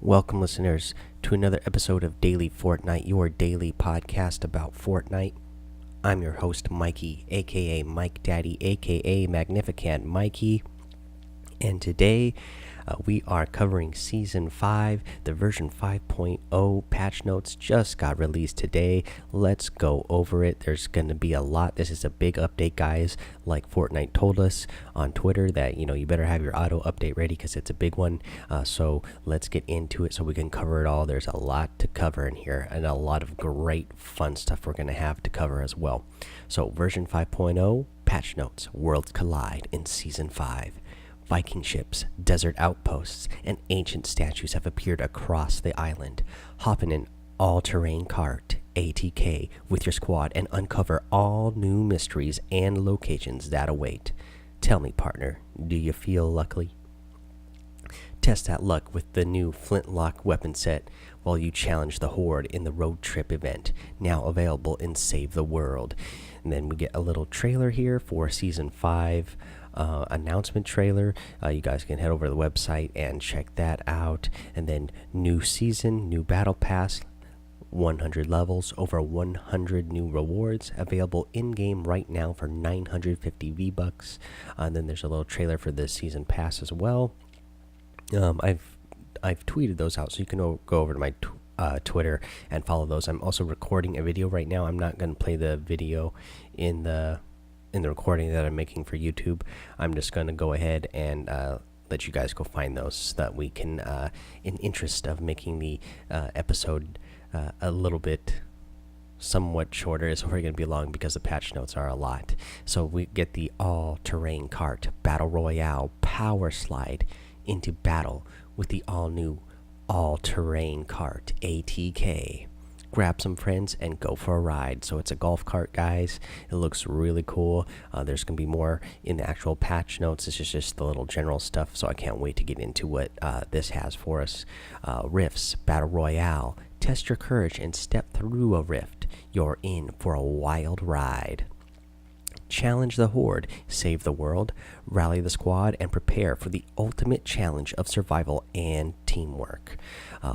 Welcome, listeners, to another episode of Daily Fortnite, your daily podcast about Fortnite. I'm your host, Mikey, aka Mike Daddy, aka Magnificent Mikey, and today we are covering Season 5. The version 5.0 patch notes just got released today. Let's go over it. There's going to be a lot. This is a big update, guys. Like Fortnite told us on Twitter that, you better have your auto update ready because it's a big one. So let's get into it so we can cover it all. There's a lot to cover in here and a lot of great fun stuff we're going to have to cover as well. So version 5.0 patch notes. Worlds collide in Season 5. Viking ships, desert outposts, and ancient statues have appeared across the island. Hop in an all-terrain cart, ATK, with your squad and uncover all new mysteries and locations that await. Tell me, partner, do you feel lucky? Test that luck with the new flintlock weapon set while you challenge the Horde in the road trip event, now available in Save the World. And then we get a little trailer here for Season 5. Announcement trailer. You guys can head over to the website and check that out. And then new season, new battle pass, 100 levels, over 100 new rewards available in game right now for 950 V-bucks. And then there's a little trailer for the season pass as well. I've tweeted those out, so you can go over to my Twitter and follow those. I'm also recording a video right now. I'm not going to play the video in the recording that I'm making for YouTube. I'm just going to go ahead and let you guys go find those so that we can, in interest of making the episode a little bit somewhat shorter, it's already going to be long because the patch notes are a lot. So we get the all-terrain cart, Battle Royale, Power Slide into battle with the all-new all-terrain cart, ATK. Grab some friends and go for a ride. So it's a golf cart, guys. It looks really cool. There's gonna be more in the actual patch notes. This is just the little general stuff, so I can't wait to get into what this has for us. Rifts, Battle Royale. Test your courage and step through a rift. You're in for a wild ride. Challenge the Horde, save the world, rally the squad, and prepare for the ultimate challenge of survival and teamwork.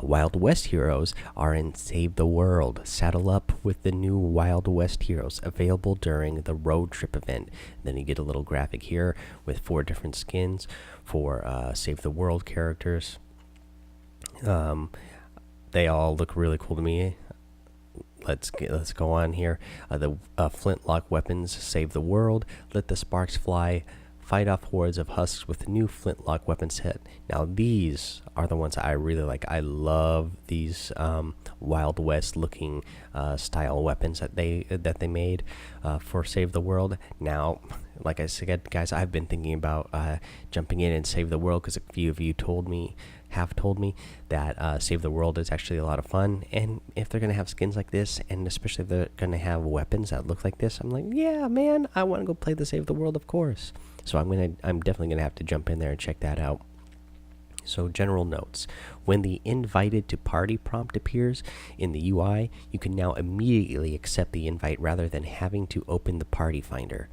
Wild West heroes are in Save the World. Saddle up with the new Wild West heroes available during the road trip event. Then you get a little graphic here with 4 different skins for Save the World characters. They all look really cool to me. Let's go on here. The flintlock weapons save the world. Let the sparks fly. Fight off hordes of husks with the new flintlock weapon set. Now these are the ones I really like. I love these Wild West looking style weapons that they made for Save the World. Now, like I said, guys, I've been thinking about jumping in and Save the World because a few of you have told me that Save the World is actually a lot of fun. And if they're gonna have skins like this, and especially if they're gonna have weapons that look like this, I'm like, yeah, man, I want to go play the Save the World, of course. So I'm definitely gonna have to jump in there and check that out. So general notes: when the invited to party prompt appears in the UI, you can now immediately accept the invite rather than having to open the party finder.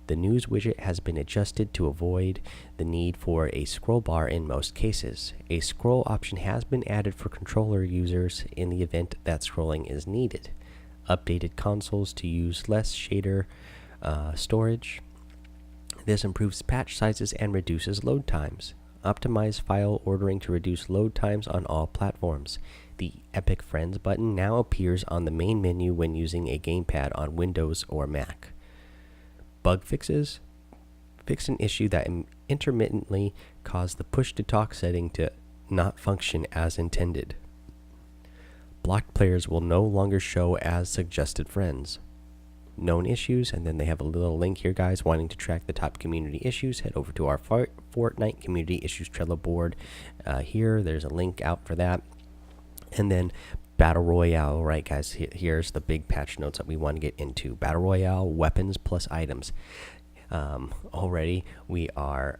The news widget has been adjusted to avoid the need for a scroll bar in most cases. A scroll option has been added for controller users in the event that scrolling is needed. Updated consoles to use less shader storage. This improves patch sizes and reduces load times. Optimize file ordering to reduce load times on all platforms. The Epic Friends button now appears on the main menu when using a gamepad on Windows or Mac. Bug fixes. Fix an issue that intermittently caused the push-to-talk setting to not function as intended. Blocked players will no longer show as suggested friends. Known issues, and then they have a little link here, guys. Wanting to track the top community issues, head over to our Fortnite community issues Trello board. Here, there's a link out for that. And then Battle Royale, right, guys? Here's the big patch notes that we want to get into. Battle Royale, weapons plus items. Already, we are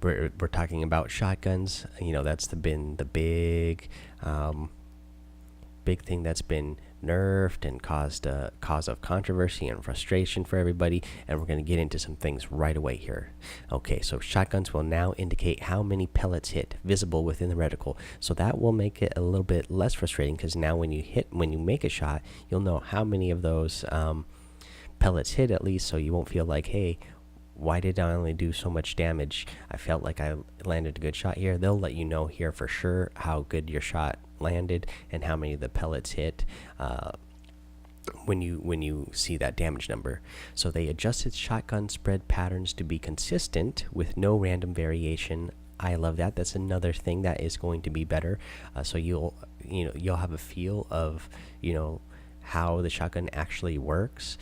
we're talking about shotguns. That's been the big thing that's been nerfed and caused a cause of controversy and frustration for everybody. And we're going to get into some things right away here. Okay, so shotguns will now indicate how many pellets hit, visible within the reticle. So that will make it a little bit less frustrating, because now when you make a shot, you'll know how many of those pellets hit at least, so you won't feel like, hey, why did I only do so much damage? I felt like I landed a good shot here. They'll let you know here for sure how good your shot landed and how many of the pellets hit when you see that damage number. So they adjusted shotgun spread patterns to be consistent with no random variation. I love that. That's another thing that is going to be better. So you'll have a feel of how the shotgun actually works,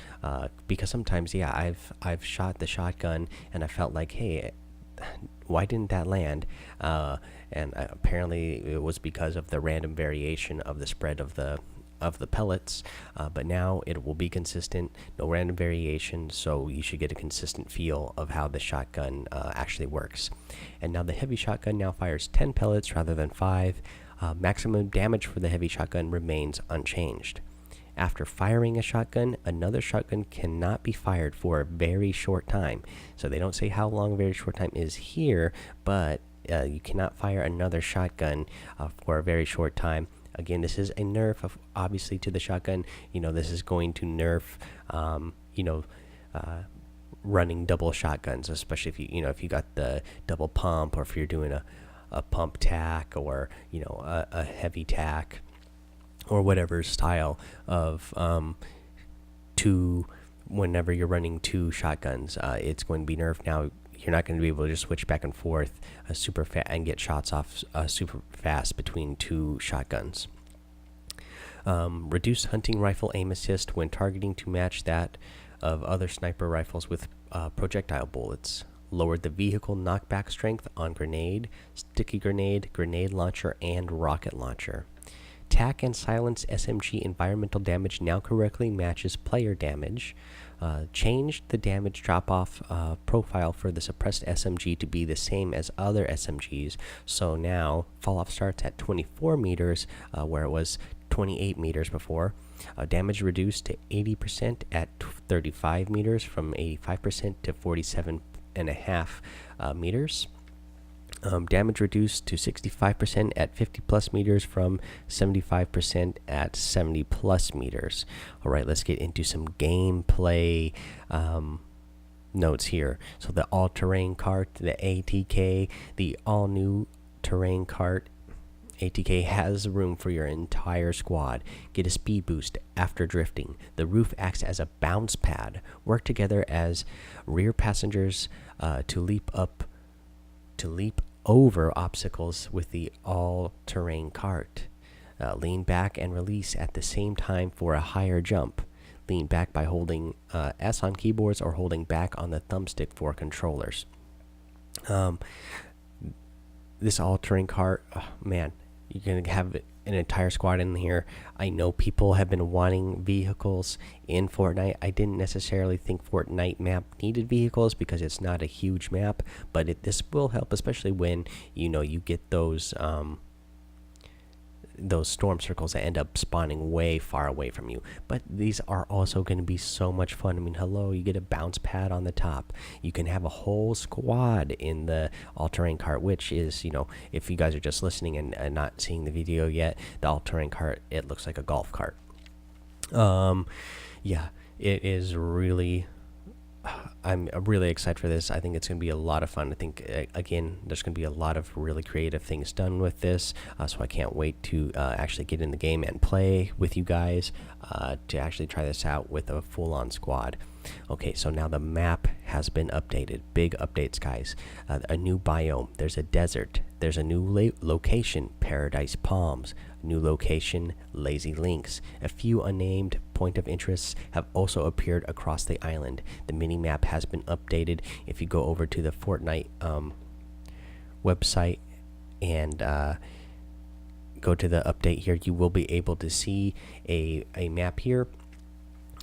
because sometimes, yeah, I've shot the shotgun and I felt like, hey, why didn't that land? And apparently it was because of the random variation of the spread of the pellets. But now it will be consistent, no random variation, so you should get a consistent feel of how the shotgun actually works. And now the heavy shotgun now fires 10 pellets rather than 5. Maximum damage for the heavy shotgun remains unchanged. After firing a shotgun, another shotgun cannot be fired for a very short time. So they don't say how long a very short time is here, but you cannot fire another shotgun for a very short time. Again, this is a nerf, obviously, to the shotgun. This is going to nerf, running double shotguns, especially if you got the double pump, or if you're doing a pump tack, or a heavy tack, or whatever style of whenever you're running 2 shotguns, it's going to be nerfed. Now you're not going to be able to just switch back and forth super fast and get shots off super fast between 2 shotguns. Reduced hunting rifle aim assist when targeting to match that of other sniper rifles with projectile bullets. Lowered the vehicle knockback strength on grenade, sticky grenade, grenade launcher, and rocket launcher. Tack and silence SMG environmental damage now correctly matches player damage. Changed the damage drop-off profile for the suppressed SMG to be the same as other SMGs. So now fall-off starts at 24 meters, where it was 28 meters before. Damage reduced to 80% at 35 meters from 85% to 47.5 meters. Damage reduced to 65% at 50+ meters from 75% at 70+ meters. All right, let's get into some gameplay notes here. So the all-terrain cart, the ATK, the all-new terrain cart ATK has room for your entire squad. Get a speed boost after drifting. The roof acts as a bounce pad. Work together as rear passengers to leap over obstacles with the all-terrain cart. Lean back and release at the same time for a higher jump. Lean back by holding S on keyboards or holding back on the thumbstick for controllers. This all-terrain cart, oh, man, you're going to have an entire squad in here. I know people have been wanting vehicles in Fortnite. I didn't necessarily think Fortnite map needed vehicles because it's not a huge map, but this will help, especially when you get those storm circles that end up spawning way far away from you. But these are also going to be so much fun. I mean, hello, you get a bounce pad on the top. You can have a whole squad in the all-terrain cart, which is, if you guys are just listening and not seeing the video yet, the all-terrain cart, it looks like a golf cart. Yeah, it is really... I'm really excited for this. I think it's going to be a lot of fun. I think, again, there's going to be a lot of really creative things done with this. So I can't wait to actually get in the game and play with you guys to actually try this out with a full-on squad. Okay, so now the map has been updated. Big updates, guys. A new biome. There's a desert. There's a new location, Paradise Palms. New location, Lazy Links. A few unnamed point of interests have also appeared across the island. The mini-map has been updated. If you go over to the Fortnite website and go to the update here, you will be able to see a map here.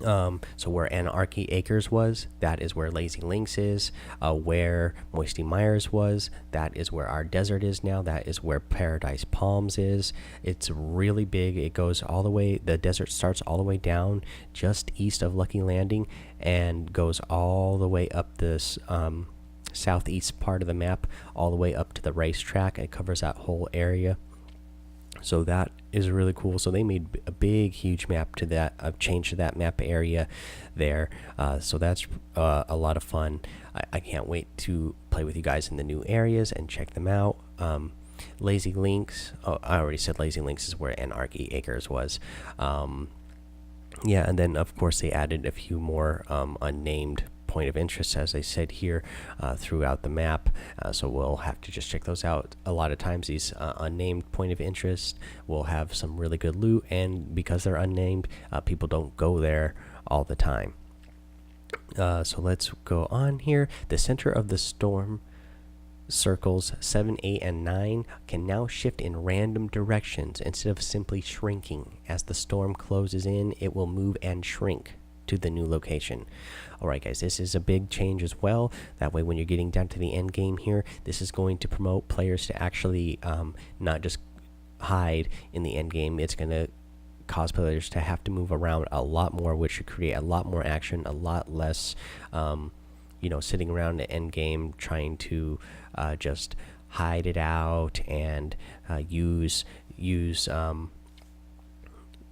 So where Anarchy Acres was, that is where Lazy Links is. Where Moisty Myers was, that is where our desert is now. That is where Paradise Palms is. It's really big. It goes all the way. The desert starts all the way down just east of Lucky Landing and goes all the way up this southeast part of the map, all the way up to the racetrack. It covers that whole area. So that is really cool. So they made a big, huge map to that, change to that map area there. So that's a lot of fun. I can't wait to play with you guys in the new areas and check them out. Lazy Links. Oh, I already said Lazy Links is where Anarchy Acres was. Yeah, and then of course they added a few more unnamed point of interest, as I said here, throughout the map. So we'll have to just check those out. A lot of times these unnamed point of interest will have some really good loot, and because they're unnamed, people don't go there all the time. So let's go on here. The center of the storm circles 7, 8, and 9 can now shift in random directions instead of simply shrinking. As the storm closes in, it will move and shrink to the new location. Alright guys, this is a big change as well. That way when you're getting down to the end game here, this is going to promote players to actually not just hide in the end game. It's going to cause players to have to move around a lot more, which should create a lot more action, a lot less sitting around the end game trying to just hide it out and use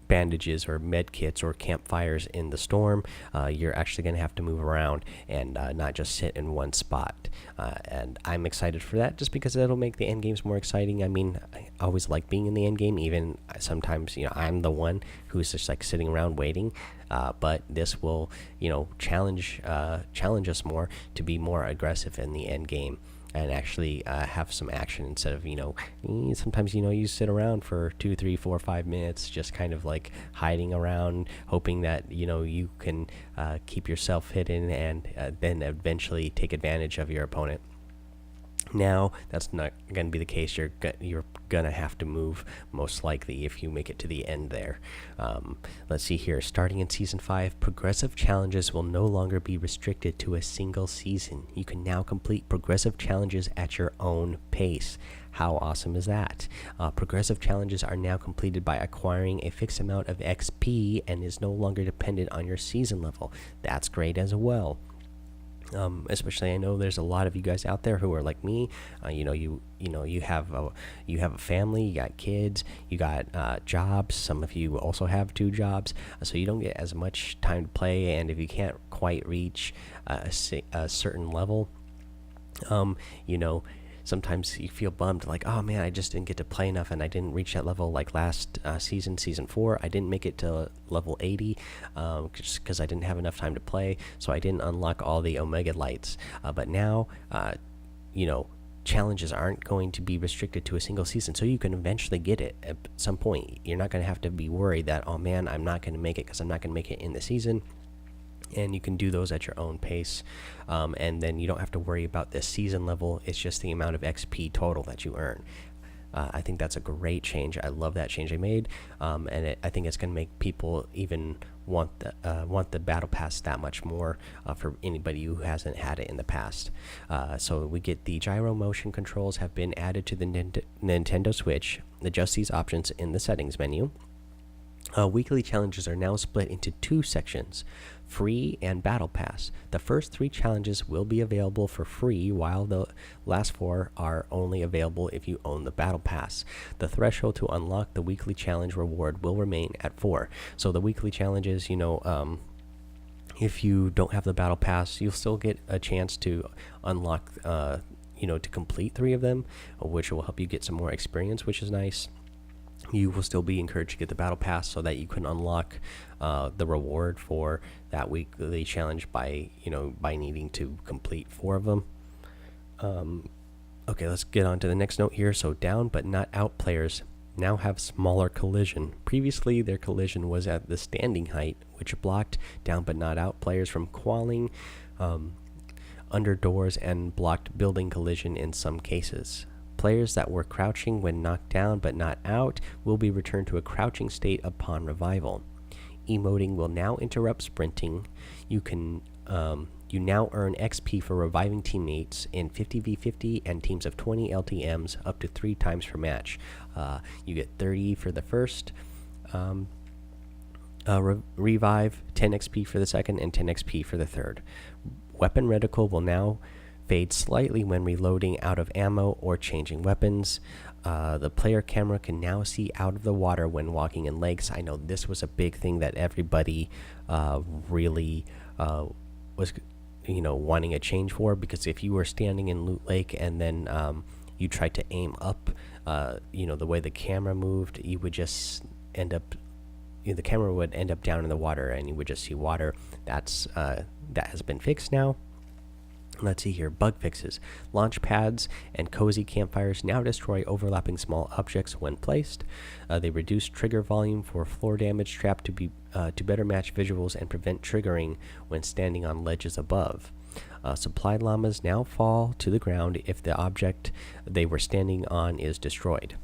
bandages or med kits or campfires in the storm. You're actually going to have to move around and not just sit in one spot. And I'm excited for that just because it'll make the end games more exciting. I mean, I always like being in the end game, even sometimes I'm the one who's just like sitting around waiting. But this will challenge us more to be more aggressive in the end game and actually have some action instead of sometimes you sit around for 2, 3, 4, 5 minutes just kind of like hiding around, hoping that you can keep yourself hidden and then eventually take advantage of your opponent. Now that's not going to be the case. You're gonna have to move most likely if you make it to the end there. Let's see here. Starting in season 5, progressive challenges will no longer be restricted to a single season. You can now complete progressive challenges at your own pace. How awesome is that? Progressive challenges are now completed by acquiring a fixed amount of XP and is no longer dependent on your season level. That's great as well. Especially I know there's a lot of you guys out there who are like me. You have a family, you got kids, you got jobs. Some of you also have 2 jobs, so you don't get as much time to play. And if you can't quite reach a certain level, sometimes you feel bummed, like, oh man, I just didn't get to play enough and I didn't reach that level. Like last season 4, I didn't make it to level 80 just because I didn't have enough time to play, so I didn't unlock all the Omega Lights. But now, challenges aren't going to be restricted to a single season, so you can eventually get it at some point. You're not going to have to be worried that, oh man, I'm not going to make it because I'm not going to make it in the season. And you can do those at your own pace, and then you don't have to worry about the season level. It's just the amount of XP total that you earn. I think that's a great change. I love that change they made, and I think it's going to make people even want the battle pass that much more for anybody who hasn't had it in the past. So we get the gyro motion controls have been added to the Nintendo Switch. Adjust these options in the settings menu. Weekly challenges are now split into 2 sections, free and battle pass. The first 3 challenges will be available for free, while the last 4 are only available if you own the battle pass. The threshold to unlock the weekly challenge reward will remain at 4. So the weekly challenges, if you don't have the battle pass, you'll still get a chance to unlock to complete 3 of them, which will help you get some more experience, which is nice. You will still be encouraged to get the battle pass so that you can unlock the reward for that weekly challenge by needing to complete 4 of them. Okay, let's get on to the next note here. So down but not out players now have smaller collision. Previously, their collision was at the standing height, which blocked down but not out players from qualling under doors and blocked building collision in some cases. Players that were crouching when knocked down but not out will be returned to a crouching state upon revival. emoting will now interrupt sprinting. You now earn XP for reviving teammates in 50v50 and teams of 20 LTMs up to 3 times per match. You get 30 for the first revive, 10 XP for the second, and 10 XP for the third. Weapon reticle will now fade slightly when reloading out of ammo or changing weapons. The player camera can now see out of the water when walking in lakes. I know this was a big thing that everybody really was wanting a change for, because if you were standing in Loot Lake and then you tried to aim up, the way the camera moved, you would just end up the camera would end up down in the water and you would just see water. That has been fixed now. Let's see here. Bug fixes. Launch pads and cozy campfires now destroy overlapping small objects when placed. They reduce trigger volume for floor damage trap to better match visuals and prevent triggering when standing on ledges above. Supply llamas now fall to the ground if the object they were standing on is destroyed.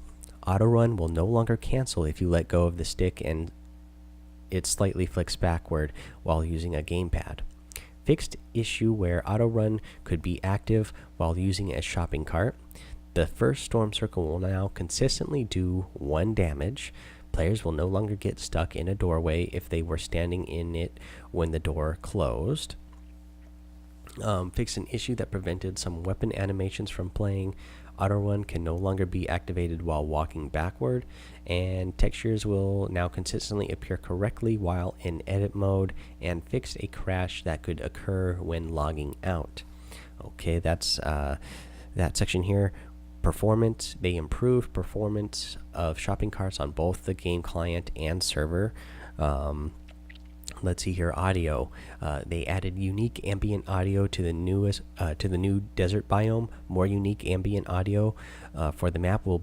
Auto run will no longer cancel if you let go of the stick and it slightly flicks backward while using a gamepad. Fixed issue where auto run could be active while using a shopping cart. The first storm circle will now consistently do 1 damage. Players will no longer get stuck in a doorway if they were standing in it when the door closed. Fixed an issue that prevented some weapon animations from playing. Auto run can no longer be activated while walking backward, and textures will now consistently appear correctly while in edit mode, and fixed a crash that could occur when logging out. Okay, that's that section here. Performance. They improved performance of shopping carts on both the game client and server. Let's see here. Audio. They added unique ambient audio to the new desert biome. More unique ambient audio for the map will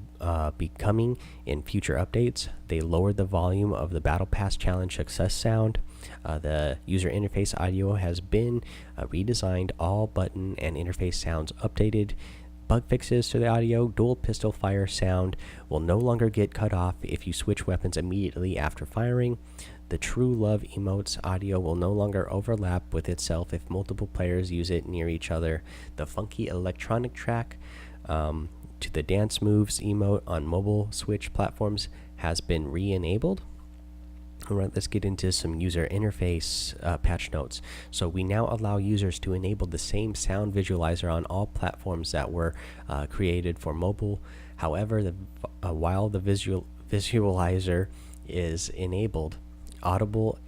be coming in future updates. They lowered the volume of the Battle Pass Challenge success sound. The user interface audio has been redesigned. All button and interface sounds updated. Bug fixes to the audio. Dual pistol fire sound will no longer get cut off if you switch weapons immediately after firing. The True Love emotes audio will no longer overlap with itself if multiple players use it near each other. The funky electronic track to the dance moves emote on mobile Switch platforms has been re-enabled. All right, let's get into some user interface patch notes. So we now allow users to enable the same sound visualizer on all platforms that were created for mobile. However, while the visualizer is enabled, audible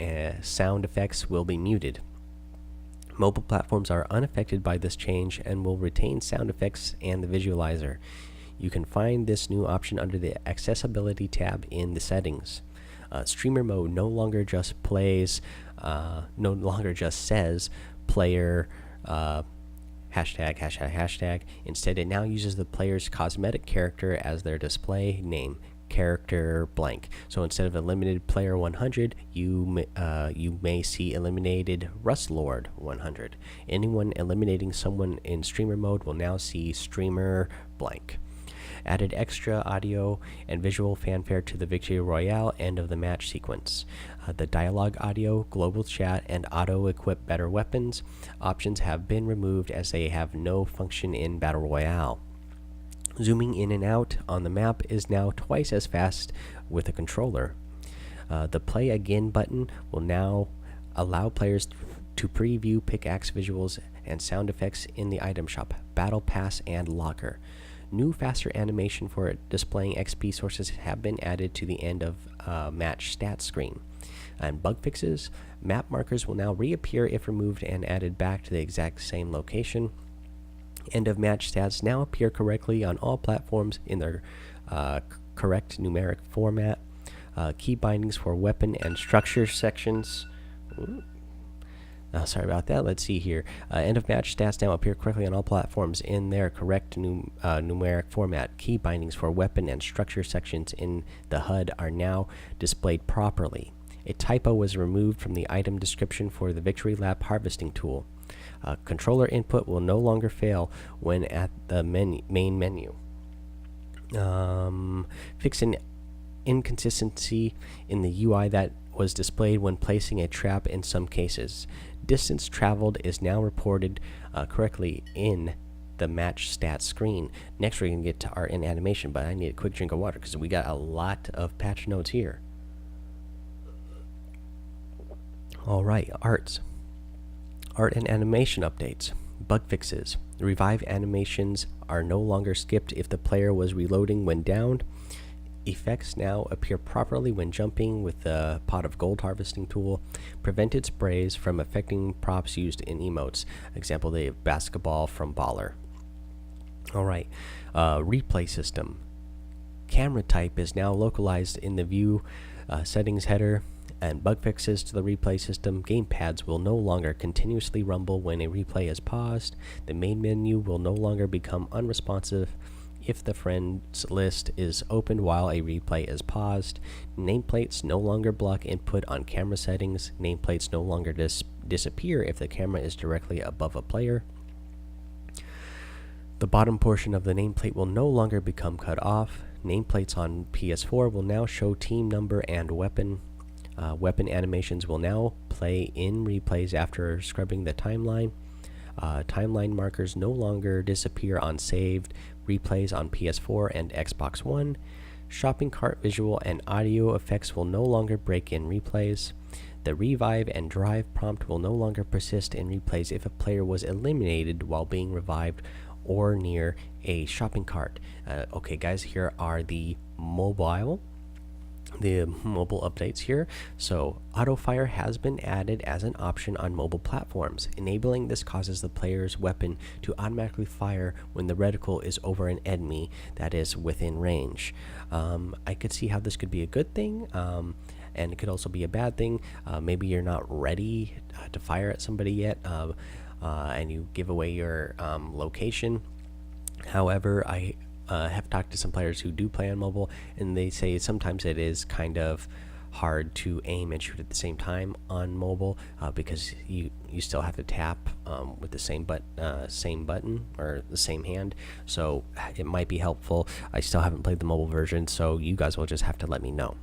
sound effects will be muted. Mobile platforms are unaffected by this change and will retain sound effects and the visualizer. You can find this new option under the Accessibility tab in the settings. Streamer mode no longer just says player hashtag. Instead, it now uses the player's cosmetic character as their display name. Character blank. So instead of eliminated player 100, you may see eliminated Rustlord 100. Anyone eliminating someone in streamer mode will now see streamer blank. Added extra audio and visual fanfare to the Victory Royale end of the match sequence. The dialogue audio, global chat, and auto-equip better weapons options have been removed as they have no function in Battle Royale. Zooming in and out on the map is now twice as fast with a controller. The Play Again button will now allow players to preview pickaxe visuals and sound effects in the item shop, Battle Pass, and Locker. New faster animation for displaying XP sources have been added to the end of match stats screen. And bug fixes, map markers will now reappear if removed and added back to the exact same location. End of match stats now appear correctly on all platforms in their correct numeric format. Key bindings for weapon and structure sections. Sorry about that. Let's see here. End of match stats now appear correctly on all platforms in their correct numeric format. Key bindings for weapon and structure sections in the HUD are now displayed properly. A typo was removed from the item description for the Victory Lap harvesting tool. Controller input will no longer fail when at the main menu. Fix an inconsistency in the UI that was displayed when placing a trap in some cases. Distance traveled is now reported correctly in the match stats screen. Next, we're going to get to art and animation, but I need a quick drink of water because we got a lot of patch notes here. All right, art and animation updates. Bug fixes. Revive animations are no longer skipped if the player was reloading when downed. Effects now appear properly when jumping with the pot of gold harvesting tool. Prevented sprays from affecting props used in emotes. Example, the basketball from Baller. Alright, replay system. Camera type is now localized in the view settings header. And bug fixes to the replay system. Gamepads will no longer continuously rumble when a replay is paused. The main menu will no longer become unresponsive if the friends list is opened while a replay is paused. Nameplates no longer block input on camera settings. Nameplates no longer disappear if the camera is directly above a player. The bottom portion of the nameplate will no longer become cut off. Nameplates on PS4 will now show team number and weapon. Weapon animations will now play in replays after scrubbing the timeline. Timeline markers no longer disappear on saved replays on PS4 and Xbox One. Shopping cart visual and audio effects will no longer break in replays. The revive and drive prompt will no longer persist in replays if a player was eliminated while being revived or near a shopping cart. Okay, guys, here are the mobile updates here. So auto fire has been added as an option on mobile platforms. Enabling this causes the player's weapon to automatically fire when the reticle is over an enemy that is within range. I could see how this could be a good thing, and it could also be a bad thing. Maybe you're not ready to fire at somebody yet, and you give away your location. However, I have talked to some players who do play on mobile, and they say sometimes it is kind of hard to aim and shoot at the same time on mobile because you still have to tap with the same button or the same hand. So it might be helpful. I still haven't played the mobile version, so you guys will just have to let me know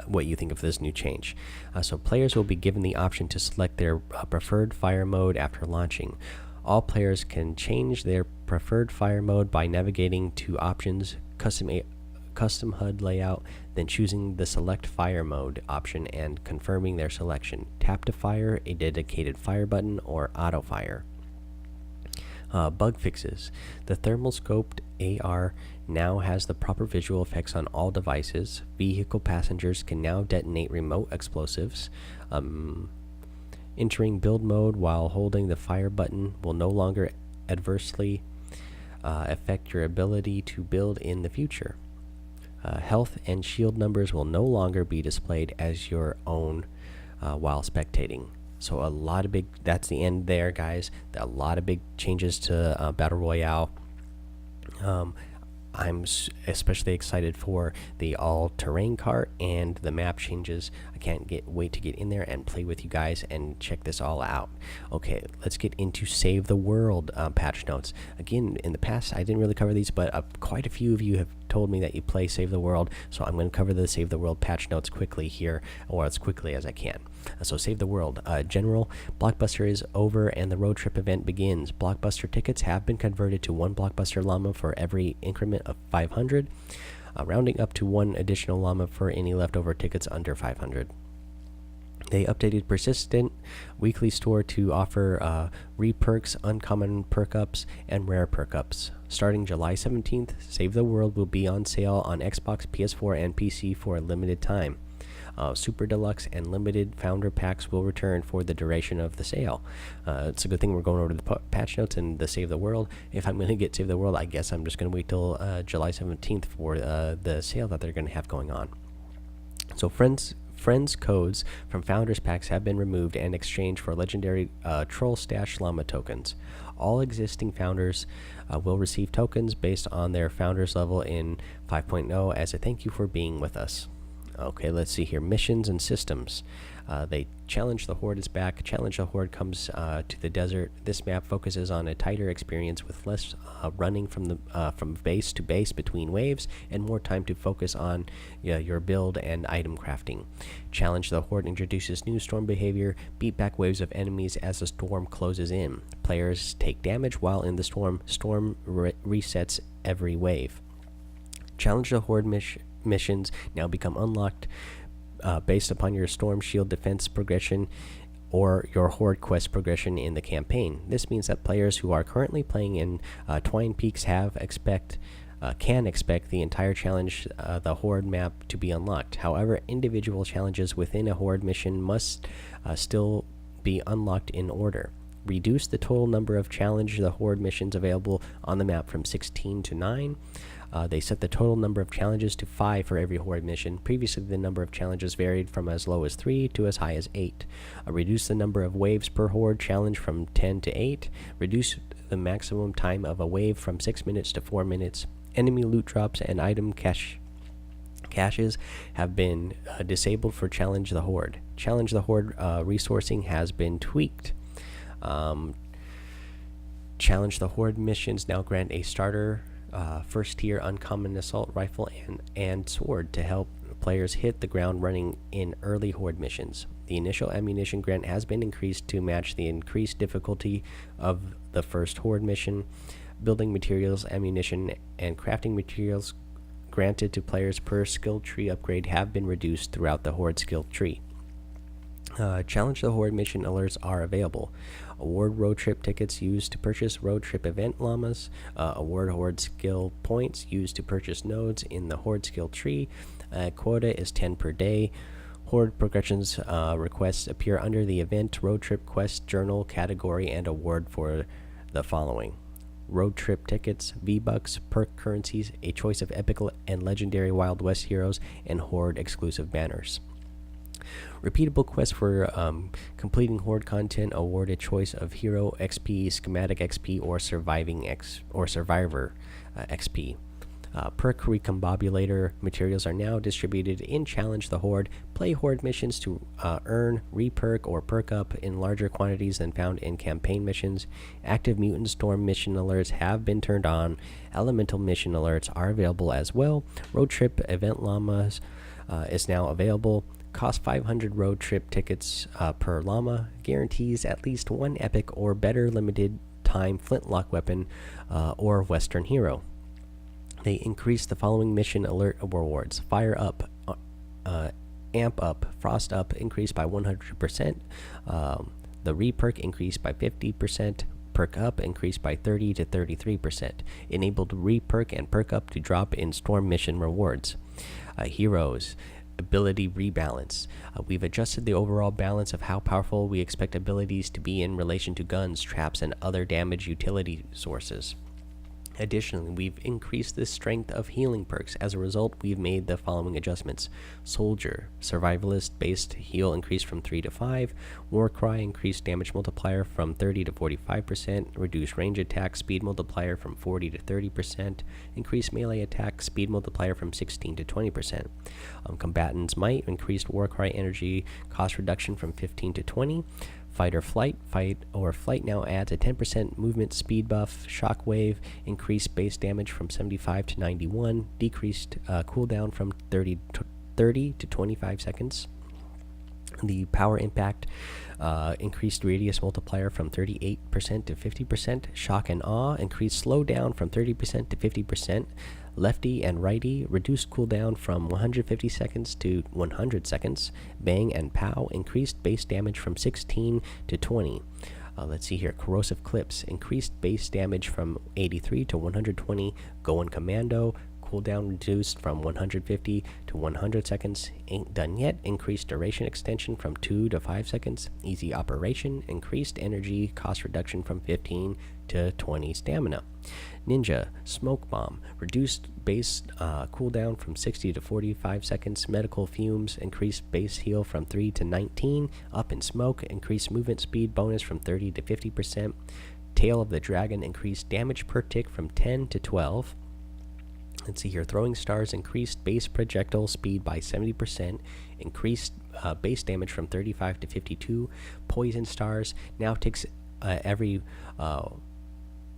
what you think of this new change. So players will be given the option to select their preferred fire mode after launching. All players can change their preferred fire mode by navigating to options, custom HUD layout, then choosing the select fire mode option and confirming their selection. Tap to fire, a dedicated fire button, or auto fire. Bug fixes. The thermal scoped AR now has the proper visual effects on all devices. Vehicle passengers can now detonate remote explosives. Entering build mode while holding the fire button will no longer adversely affect your ability to build in the future. Health and shield numbers will no longer be displayed as your own while spectating. So a lot of that's the end there, guys. A lot of big changes to Battle Royale. I'm especially excited for the all-terrain cart and the map changes. I can't wait to get in there and play with you guys and check this all out. Okay, let's get into Save the World patch notes. Again, in the past, I didn't really cover these, but quite a few of you have told me that you play Save the World, so I'm going to cover the Save the World patch notes quickly here, or as quickly as I can. So Save the World. General, Blockbuster is over and the road trip event begins. Blockbuster tickets have been converted to 1 Blockbuster llama for every increment of 500, rounding up to 1 additional llama for any leftover tickets under 500. They updated Persistent Weekly Store to offer re-perks, uncommon perk ups, and rare perk ups. Starting July 17th, Save the World will be on sale on Xbox, PS4, and PC for a limited time. Super Deluxe and Limited Founder Packs will return for the duration of the sale. It's a good thing we're going over to the patch notes and the Save the World. If I'm going to get Save the World, I guess I'm just going to wait till July 17th for the sale that they're going to have going on. So Friends codes from Founders Packs have been removed and exchanged for legendary Troll Stash Llama tokens. All existing Founders will receive tokens based on their Founders level in 5.0 as a thank you for being with us. Okay, let's see here. Missions and systems. They Challenge the Horde is back. Challenge the Horde comes to the desert. This map focuses on a tighter experience with less running from base to base between waves and more time to focus on your build and item crafting. Challenge the Horde introduces new storm behavior. Beat back waves of enemies as the storm closes in. Players take damage while in the storm. Storm resets every wave. Challenge the Horde missions now become unlocked based upon your Storm Shield defense progression or your Horde quest progression in the campaign. This means that players who are currently playing in Twine Peaks can expect the entire challenge, the Horde map, to be unlocked. However, individual challenges within a Horde mission must still be unlocked in order. Reduce the total number of challenge the Horde missions available on the map from 16 to 9. They set the total number of challenges to 5 for every Horde mission. Previously, the number of challenges varied from as low as 3 to as high as 8. Reduce the number of waves per Horde challenge from 10 to 8. Reduce the maximum time of a wave from 6 minutes to 4 minutes. Enemy loot drops and item caches have been disabled for Challenge the Horde. Challenge the Horde resourcing has been tweaked. Challenge the Horde missions now grant a starter first tier uncommon assault rifle and sword to help players hit the ground running in early Horde missions. The initial ammunition grant has been increased to match the increased difficulty of the first Horde mission. Building materials, ammunition, and crafting materials granted to players per skill tree upgrade have been reduced throughout the Horde skill tree. Challenge the Horde mission alerts are available. Award road trip tickets used to purchase road trip event llamas. Award Horde skill points used to purchase nodes in the Horde skill tree. Quota is 10 per day. Horde progressions requests appear under the event road trip quest journal category and award for the following: road trip tickets, V-Bucks, perk currencies, a choice of epic and legendary Wild West heroes, and Horde exclusive banners. Repeatable quests for completing Horde content award a choice of hero XP, schematic XP, or survivor XP. Perk recombobulator materials are now distributed in Challenge the Horde. Play Horde missions to earn, reperk, or perk up in larger quantities than found in campaign missions. Active Mutant Storm mission alerts have been turned on. Elemental mission alerts are available as well. Road Trip Event Llamas is now available. Cost 500 road trip tickets per llama. Guarantees at least one epic or better limited time flintlock weapon or Western hero. They increase the following mission alert rewards: Fire Up, Amp Up, Frost Up increased by 100%. The reperk increased by 50%. Perk Up increased by 30 to 33%. Enabled reperk and perk up to drop in storm mission rewards. Heroes ability rebalance. We've adjusted the overall balance of how powerful we expect abilities to be in relation to guns, traps, and other damage utility sources. Additionally, we've increased the strength of healing perks. As a result, we've made the following adjustments: Soldier, Survivalist based heal increased from 3 to 5. Warcry increased damage multiplier from 30 to 45%. Reduced range attack speed multiplier from 40 to 30%. Increased melee attack speed multiplier from 16 to 20%. Combatant's Might increased Warcry energy cost reduction from 15 to 20. Fight or Flight. Fight or Flight now adds a 10% movement speed buff. Shockwave increased base damage from 75 to 91. Decreased cooldown from 30 to 25 seconds. The Power Impact increased radius multiplier from 38% to 50%. Shock and Awe increased slowdown from 30% to 50%. Lefty and Righty reduced cooldown from 150 seconds to 100 seconds. Bang and Pow increased base damage from 16 to 20. Let's see here. Corrosive Clips increased base damage from 83 to 120. Going Commando cooldown reduced from 150 to 100 seconds. Ain't Done Yet increased duration extension from 2 to 5 seconds. Easy Operation increased energy cost reduction from 15 to 20 stamina. Ninja Smoke Bomb reduced base cooldown from 60 to 45 seconds. Medical Fumes increased base heal from 3 to 19. Up in Smoke increased movement speed bonus from 30 to 50%. Tail of the Dragon increased damage per tick from 10 to 12. Let's see here. Throwing stars increased base projectile speed by 70%, increased base damage from 35 to 52. Poison stars now takes every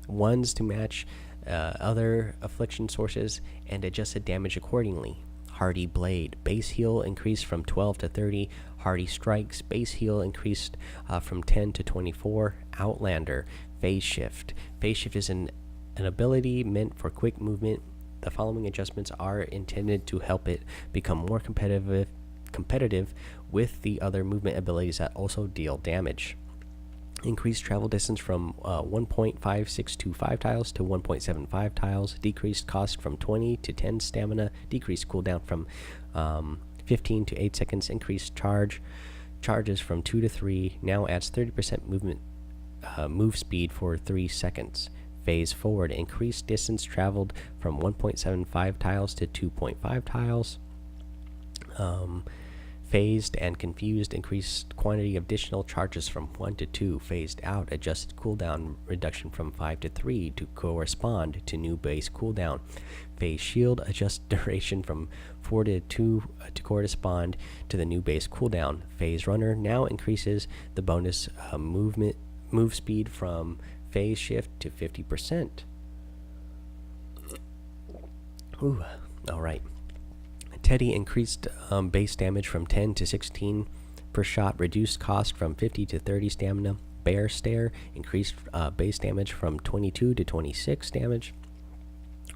ones to match other affliction sources and adjusted damage accordingly. Hardy Blade base heal increased from 12 to 30. Hardy Strikes base heal increased from 10 to 24. Outlander Phase Shift. Phase Shift is an ability meant for quick movement. The following adjustments are intended to help it become more competitive with the other movement abilities that also deal damage. Increased travel distance from 1.5625 tiles to 1.75 tiles. Decreased cost from 20 to 10 stamina. Decreased cooldown from 15 to 8 seconds. Increased charges from 2 to 3. Now adds 30% move speed for 3 seconds. Phase forward. Increased distance traveled from 1.75 tiles to 2.5 tiles. Phased and confused. Increased quantity of additional charges from 1 to 2. Phased out. Adjusted cooldown reduction from 5 to 3 to correspond to new base cooldown. Phase shield. Adjust duration from 4 to 2 to correspond to the new base cooldown. Phase runner now increases the bonus move speed from phase shift to 50%. Ooh, all right. Teddy increased base damage from 10 to 16 per shot, reduced cost from 50 to 30 stamina. Bear Stare increased base damage from 22 to 26 damage.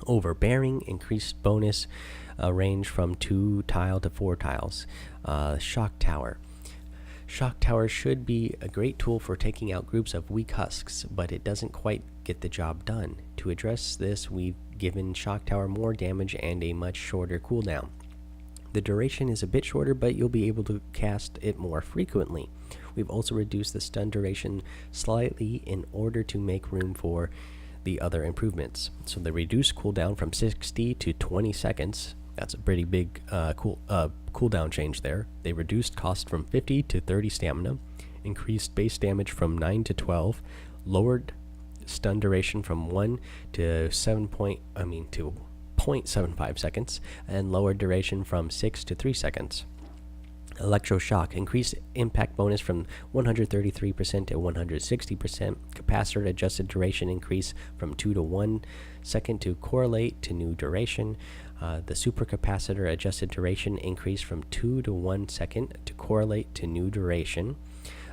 Overbearing increased bonus range from 2 tile to 4 tiles. Shock Tower. Shock Tower should be a great tool for taking out groups of weak husks, but it doesn't quite get the job done. To address this, we've given Shock Tower more damage and a much shorter cooldown. The duration is a bit shorter, but you'll be able to cast it more frequently. We've also reduced the stun duration slightly in order to make room for the other improvements. So the reduced cooldown from 60 to 20 seconds. That's a pretty big cooldown change there. They reduced cost from 50 to 30 stamina, increased base damage from 9 to 12, lowered stun duration from 1 to 0.75 seconds, and lowered duration from 6 to 3 seconds. Electroshock increased impact bonus from 133% to 160%. Capacitor adjusted duration increase from 2 to 1 second to correlate to new duration. The supercapacitor adjusted duration increased from 2 to 1 second to correlate to new duration.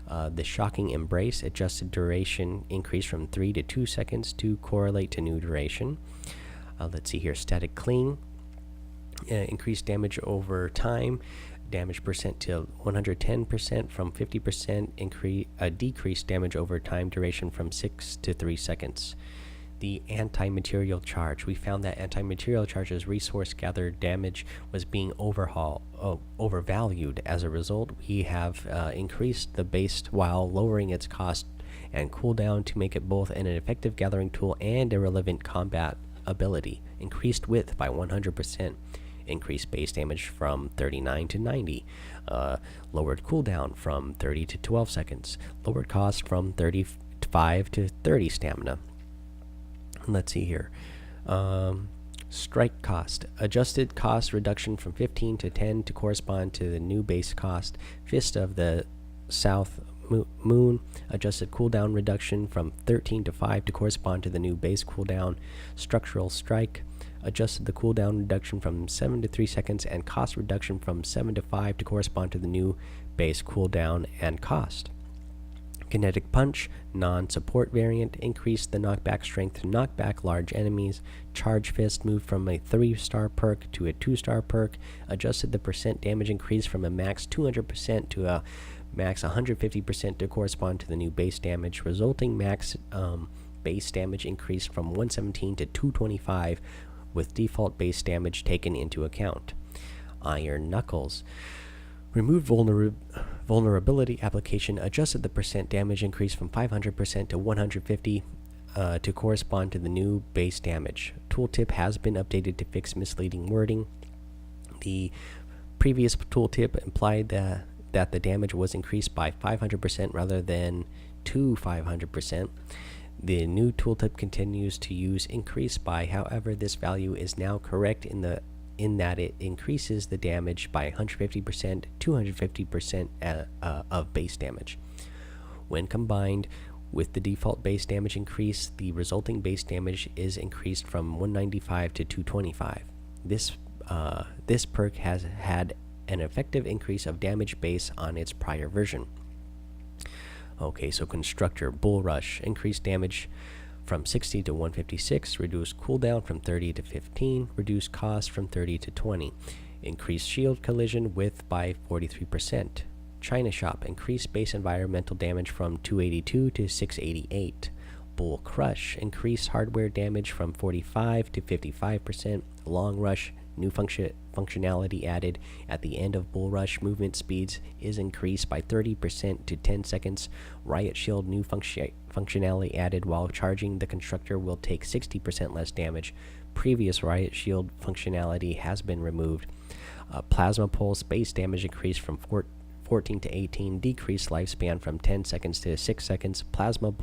The shocking embrace adjusted duration increased from 3 to 2 seconds to correlate to new duration. Let's see here. Static cling increased damage over time. Damage percent to 110% from 50%. Decreased damage over time. Duration from 6 to 3 seconds. The anti-material charge. We found that anti-material charge's resource gathered damage was being overvalued. As a result, we have increased the base while lowering its cost and cooldown to make it both an effective gathering tool and a relevant combat ability. Increased width by 100%. Increased base damage from 39 to 90. Lowered cooldown from 30 to 12 seconds. Lowered cost from 35 to 30 stamina. Let's see here. Strike cost. Adjusted cost reduction from 15 to 10 to correspond to the new base cost. Fist of the South Moon. Adjusted cooldown reduction from 13 to 5 to correspond to the new base cooldown. Structural Strike. Adjusted the cooldown reduction from 7 to 3 seconds and cost reduction from 7 to 5 to correspond to the new base cooldown and cost. Kinetic Punch, non-support variant, increased the knockback strength to knock back large enemies. Charge Fist moved from a 3-star perk to a 2-star perk. Adjusted the percent damage increase from a max 200% to a max 150% to correspond to the new base damage. Resulting max base damage increased from 117 to 225 with default base damage taken into account. Iron Knuckles. Removed vulnerability application, adjusted the percent damage increase from 500% to 150 to correspond to the new base damage. Tooltip has been updated to fix misleading wording. The previous tooltip implied that the damage was increased by 500% rather than to 500%. The new tooltip continues to use increase by. However, this value is now correct in that it increases the damage by 150%, 250% of base damage. When combined with the default base damage increase, the resulting base damage is increased from 195 to 225. This perk has had an effective increase of damage base on its prior version. Okay, so Constructor Bull Rush increased damage from 60 to 156, reduced cooldown from 30 to 15, reduced cost from 30 to 20, increased shield collision width by 43%. China Shop increased base environmental damage from 282 to 688. Bull Crush increased hardware damage from 45 to 55%. Long Rush new functionality added at the end of Bull Rush. Movement speeds is increased by 30% to 10 seconds. Riot Shield new functionality added while charging. The Constructor will take 60% less damage. Previous Riot Shield functionality has been removed. Plasma Pulse base damage increased from 14 to 18. Decreased lifespan from 10 seconds to 6 seconds. Plasma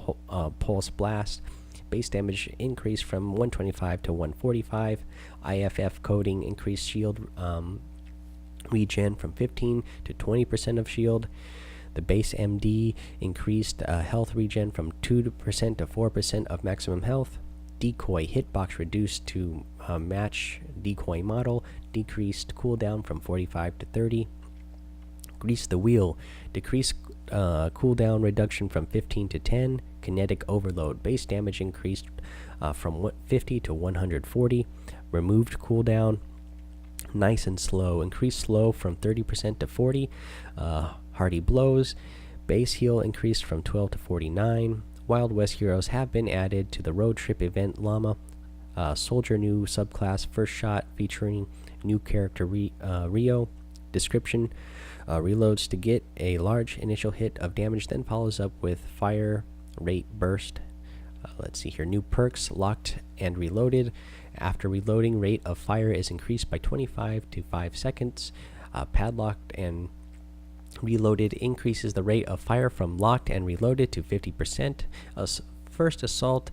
Pulse Blast base damage increased from 125 to 145. IFF coding increased shield regen from 15 to 20% of shield. The base MD increased health regen from 2% to 4% of maximum health. Decoy hitbox reduced to match decoy model. Decreased cooldown from 45 to 30. Grease the Wheel decreased cooldown reduction from 15 to 10. Kinetic Overload base damage increased from 50 to 140. Removed cooldown. Nice and Slow increased slow from 30% to 40. Hardy Blows base heal increased from 12 to 49. Wild West heroes have been added to the road trip event. Llama Soldier new subclass First Shot featuring new character Rio. Description: reloads to get a large initial hit of damage, then follows up with fire rate burst. Let's see here. New perks: locked and reloaded. After reloading, rate of fire is increased by 25 to 5 seconds. Padlocked and reloaded increases the rate of fire from locked and reloaded to 50%. First assault: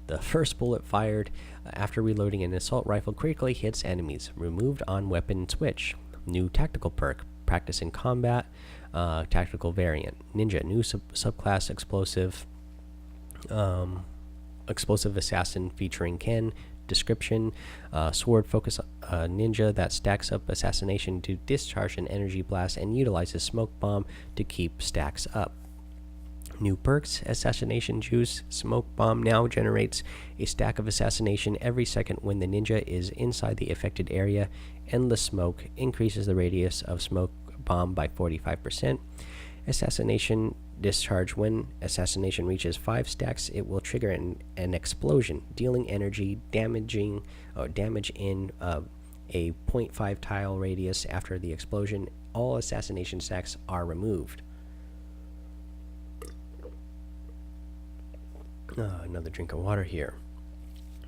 the first bullet fired after reloading an assault rifle critically hits enemies. Removed on weapon switch. New tactical perk: practice in combat. Tactical variant: ninja new subclass explosive assassin featuring Ken. Description: sword focus ninja that stacks up assassination to discharge an energy blast and utilizes smoke bomb to keep stacks up. New perks: assassination juice. Smoke bomb now generates a stack of assassination every second when the ninja is inside the affected area. Endless smoke increases the radius of smoke bomb by 45%. Assassination discharge: when assassination reaches 5 stacks, it will trigger an explosion, dealing energy damage in a 0.5 tile radius. After the explosion, all assassination stacks are removed. Another drink of water here.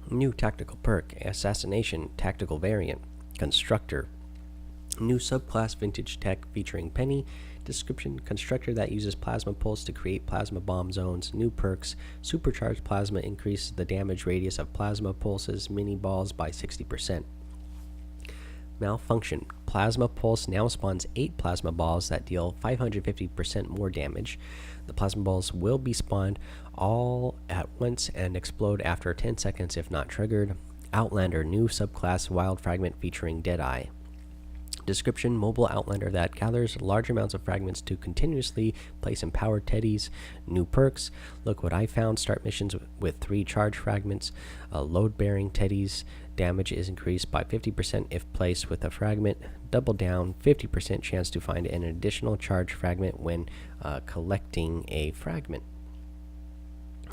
New tactical perk: assassination tactical variant. Constructor new subclass vintage tech featuring Penny. Description: constructor that uses plasma pulse to create plasma bomb zones. New perks: supercharged plasma increases the damage radius of plasma pulses mini balls by 60%. Malfunction: plasma pulse now spawns 8 plasma balls that deal 550% more damage. The plasma balls will be spawned all at once and explode after 10 seconds if not triggered. Outlander new subclass wild fragment featuring Deadeye. Description: mobile outlander that gathers large amounts of fragments to continuously place empowered teddies. New perks: look what I found. Start missions with 3 charge fragments. Load bearing teddies damage is increased by 50% if placed with a fragment. Double down: 50% chance to find an additional charge fragment when collecting a fragment.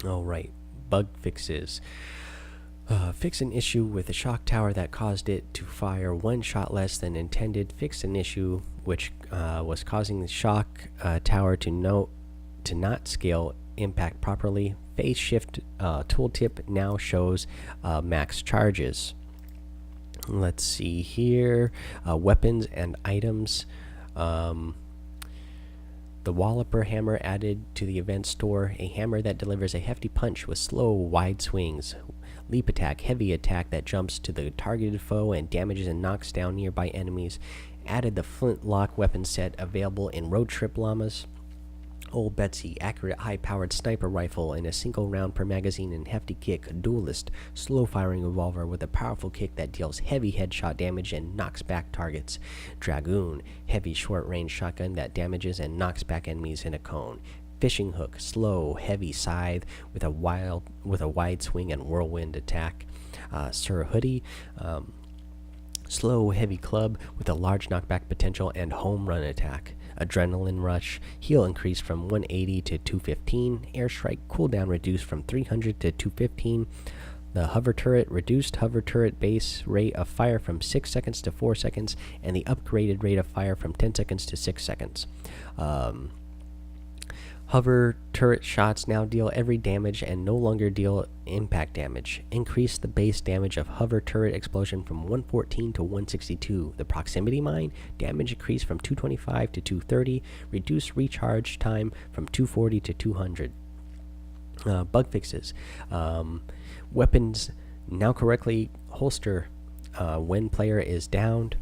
Alright, bug fixes. Fix an issue with a shock tower that caused it to fire 1 shot less than intended. Fix an issue which was causing the shock tower to not scale impact properly. Phase shift tooltip now shows max charges. Let's see here. Weapons and items. The Walloper Hammer added to the event store, a hammer that delivers a hefty punch with slow, wide swings. Leap attack, heavy attack that jumps to the targeted foe and damages and knocks down nearby enemies. Added the flintlock weapon set available in road trip llamas. Old Betsy, accurate high-powered sniper rifle in a single round per magazine and hefty kick. Duelist, slow-firing revolver with a powerful kick that deals heavy headshot damage and knocks back targets. Dragoon, heavy short-range shotgun that damages and knocks back enemies in a cone. Fishing hook, slow, heavy scythe with a wide swing and whirlwind attack. Sir Hoodie, slow, heavy club with a large knockback potential and home run attack. Adrenaline Rush, heal increased from 180 to 215. Airstrike, cooldown reduced from 300 to 215. The Hover Turret, reduced Hover Turret base rate of fire from 6 seconds to 4 seconds, and the upgraded rate of fire from 10 seconds to 6 seconds. Hover turret shots now deal every damage and no longer deal impact damage. Increase the base damage of hover turret explosion from 114 to 162. The proximity mine damage increased from 225 to 230. Reduce recharge time from 240 to 200. Bug fixes. Weapons now correctly holster when player is downed.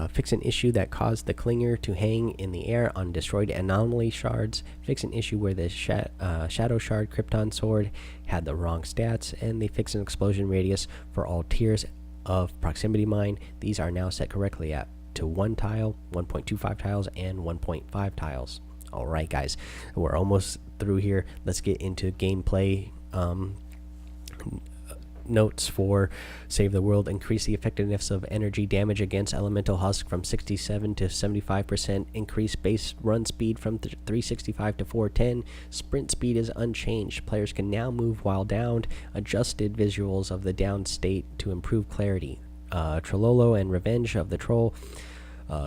Fix an issue that caused the clinger to hang in the air on destroyed anomaly shards. Fix an issue where the Shadow Shard Krypton Sword had the wrong stats. And they fix an explosion radius for all tiers of proximity mine. These are now set correctly to 1 tile, 1.25 tiles, and 1.5 tiles. Alright guys, we're almost through here. Let's get into gameplay. Notes for Save the World: increase the effectiveness of energy damage against elemental husk from 67 to 75%. Increase base run speed from 365 to 410. Sprint speed is unchanged. Players can now move while downed. Adjusted visuals of the downed state to improve clarity. Trollolo and Revenge of the Troll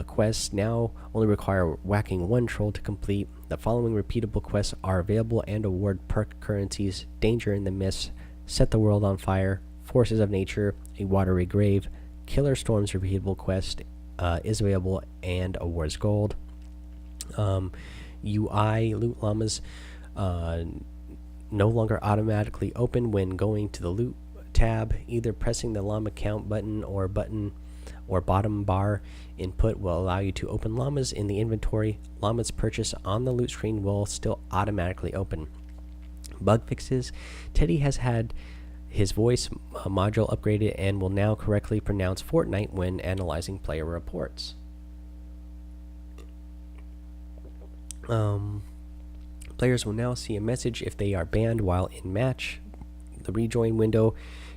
quests now only require whacking 1 troll to complete. The following repeatable quests are available and award perk currencies: Danger in the Mist, Set the World on Fire, Forces of Nature, A Watery Grave. Killer Storm's repeatable quest is available and awards gold. UI loot llamas no longer automatically open when going to the loot tab. Either pressing the llama count button or bottom bar input will allow you to open llamas in the inventory. Llamas purchased on the loot screen will still automatically open. Bug fixes: Teddy has had his voice module upgraded and will now correctly pronounce Fortnite when analyzing player reports. Players will now see a message if they are banned while in match. The rejoin window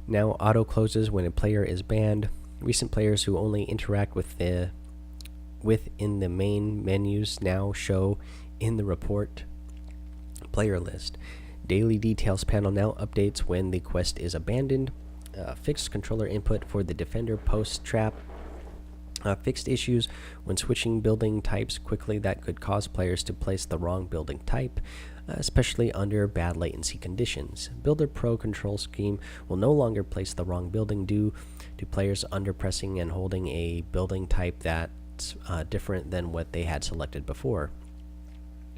now auto closes when a player is banned. Recent players who only interact within the main menus now show in the report player list. Daily details panel now updates when the quest is abandoned. Fixed controller input for the defender post trap. Fixed issues when switching building types quickly that could cause players to place the wrong building type, especially under bad latency conditions. Builder Pro control scheme will no longer place the wrong building due to players under pressing and holding a building type that's different than what they had selected before.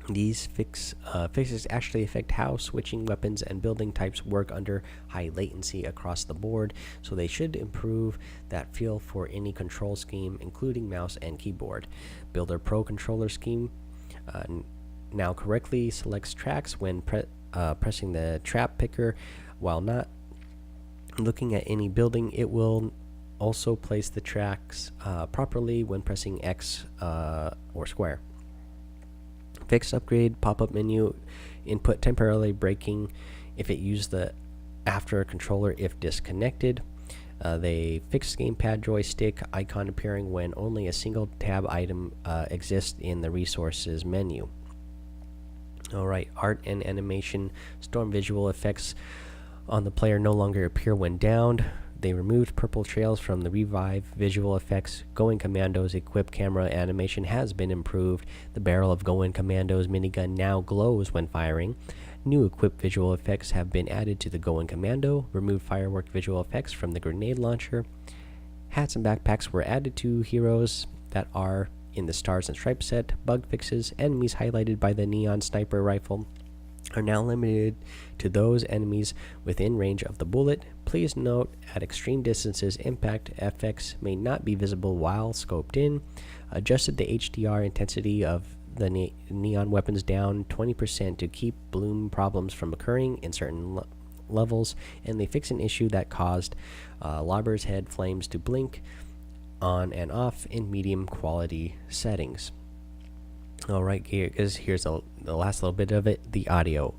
These fixes actually affect how switching weapons and building types work under high latency across the board, so they should improve that feel for any control scheme, including mouse and keyboard. Builder Pro controller scheme now correctly selects tracks when pressing the trap picker. While not looking at any building, it will also place the tracks properly when pressing X or square. Fixed upgrade pop-up menu input temporarily breaking if it used the after controller if disconnected. They fixed gamepad joystick icon appearing when only a single tab item exists in the resources menu. Alright, art and animation. Storm visual effects on the player no longer appear when downed. They removed purple trails from the revive visual effects. Going Commando's equip camera animation has been improved. The barrel of Going Commando's minigun now glows when firing. New equip visual effects have been added to the Going Commando. Removed firework visual effects from the grenade launcher. Hats and backpacks were added to heroes that are in the Stars and Stripes set. Bug fixes: enemies highlighted by the neon sniper rifle are now limited to those enemies within range of the bullet. Please note, at extreme distances, impact effects may not be visible while scoped in. Adjusted the HDR intensity of the neon weapons down 20% to keep bloom problems from occurring in certain levels, and they fix an issue that caused Lobber's head flames to blink on and off in medium quality settings. Alright, here's the last little bit of it. The audio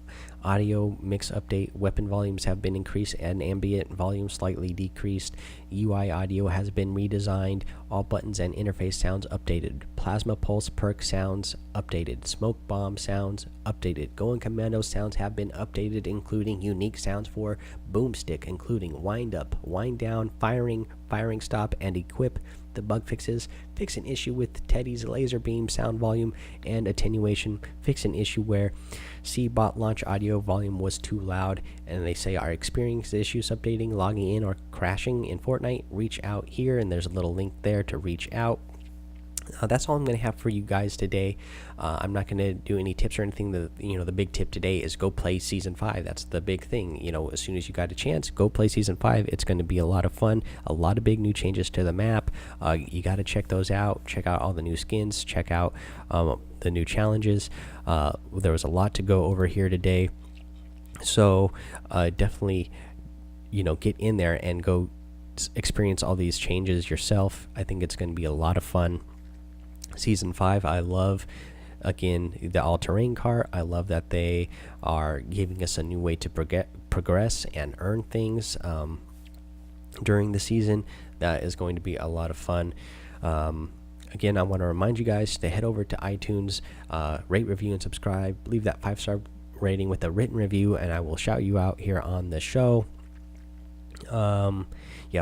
mix update: weapon volumes have been increased and ambient volume slightly decreased. UI audio has been redesigned. All buttons and interface sounds updated. Plasma pulse perk sounds updated. Smoke bomb sounds updated. Going commando sounds have been updated, including unique sounds for boomstick, including wind up, wind down, firing, firing stop, and equip. The bug fixes: fix an issue with Teddy's laser beam sound volume and attenuation. Fix an issue where C-bot launch audio volume was too loud, and they say are experiencing issues updating, logging in, or crashing in Fortnite. Reach out here, and there's a little link there to reach out. That's all I'm going to have for you guys today. I'm not going to do any tips or anything. The big tip today is go play Season 5. That's the big thing. As soon as you got a chance, go play Season 5. It's going to be a lot of fun. A lot of big new changes to the map. You got to check those out. Check out all the new skins. Check out the new challenges. There was a lot to go over here today. So definitely, get in there and go experience all these changes yourself. I think it's going to be a lot of fun. Season 5, I love, again, the all-terrain car. I love that they are giving us a new way to progress and earn things during the season. That is going to be a lot of fun. Again, I want to remind you guys to head over to iTunes, rate, review, and subscribe. Leave that 5-star rating with a written review, and I will shout you out here on the show.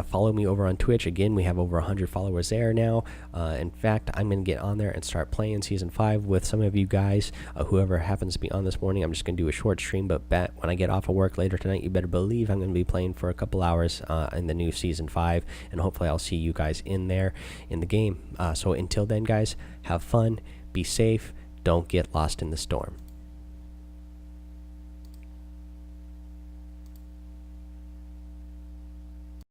Follow me over on Twitch. Again, we have over 100 followers there now. In fact, I'm going to get on there and start playing Season 5 with some of you guys. Whoever happens to be on this morning, I'm just going to do a short stream, but when I get off of work later tonight, you better believe I'm going to be playing for a couple hours in the new Season 5, and hopefully I'll see you guys in there in the game. So until then, guys, have fun, be safe, don't get lost in the storm.